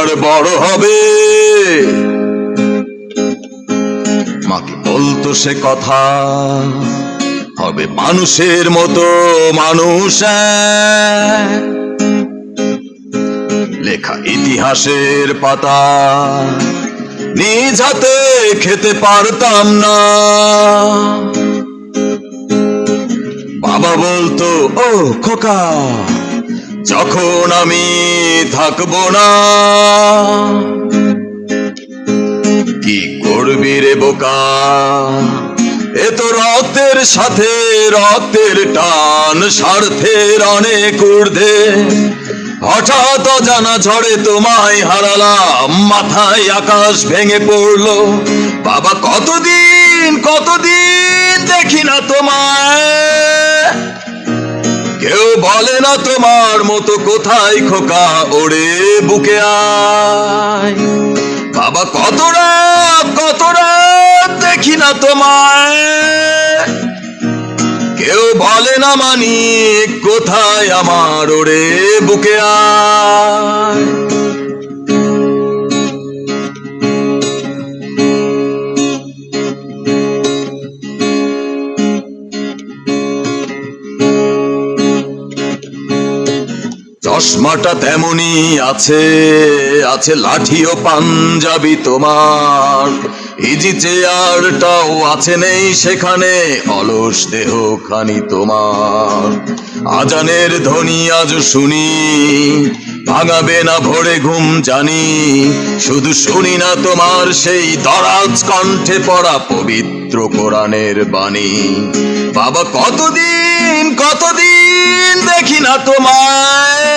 আমার বড় হবে। মাকে বলতো সে কথা, হবে মানুষের মতো মানুষ এক। লেখা ইতিহাসের পাতা নিজ হাতে খেতে পারতাম না। বাবা বলতো, ও খোকা, যখন আমি থাকবো না, কি করবি রে বোকা, এ তো রক্তের সাথে রক্তের টান, স্বার্থের অনেক ঊর্ধ্বে। হঠাৎ অজানা ঝড়ে তোমায় হারালাম, মাথায় আকাশ ভেঙে পড়লো। বাবা কতদিন কতদিন দেখি না তোমায়, কেউ বলে না তোমার মতো কোথায় খোকা, ওরে বুকে আয়। বাবা কত রাত দেখি না তোমায়, কেউ বলে না মানি কোথায় আমার, ওরে বুকে আয়। চশমাটা তেমনি আছে, আছে লাঠি ও পাঞ্জাবি তোমার, ইজি চেয়ারটাও আছে নেই সেখানে, অলস দেহ খানি তোমার। আজানের ধ্বনি আজ শুনি, ভাঙাবে না ভোরে ঘুম জানি, শুধু শুনি না তোমার সেই দরাজ কণ্ঠে পড়া পবিত্র কোরআনের বাণী। বাবা কতদিন কতদিন দেখি না তোমায়,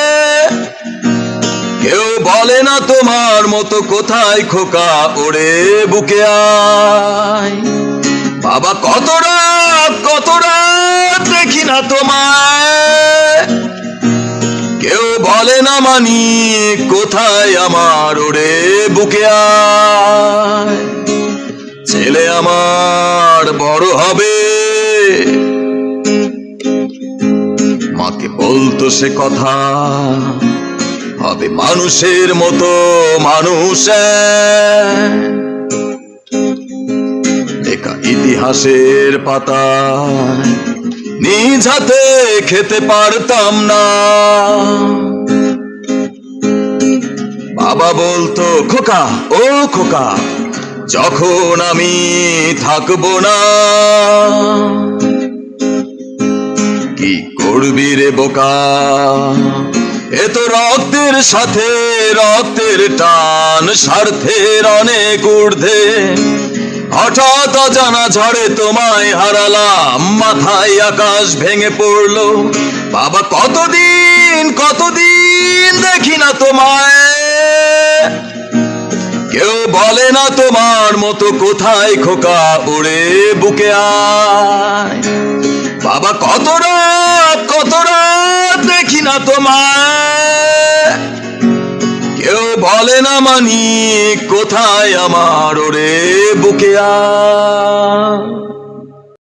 কেউ বলে না তোমার মতো কোথায় খোকা, ওরে বুকে আয়। বাবা কত রাত দেখি না তোমায়, কেউ বলে না মানি কোথায় আমার, ওরে বুকে আয়। ছেলে আমার বড় হবে, মাকে বলতো সে কথা, হবে মানুষের মতো মানুষ এক। লেখা ইতিহাসের পাতায় নিজ হাতে খেতে পারতাম না। বাবা বলতো, খোকা, ও খোকা, যখন আমি থাকবো না, কি করবি রে বোকা, এ তো রক্তের সাথে রক্তের টান, স্বার্থের অনেক ঊর্ধ্বে। হঠাৎ অজানা ঝড়ে তোমায় হারালাম, মাথায় আকাশ ভেঙে পড়লো। বাবা কতদিন কতদিন দেখি না তোমায়, কেউ বলে না তোমার মতো কোথায় খোকা, ওরে বুকে আয়। বাবা কত রাত দেখি না তোমায়, কেউ বলে না মানি কোথায় আমার, ওরে বুকে আয়।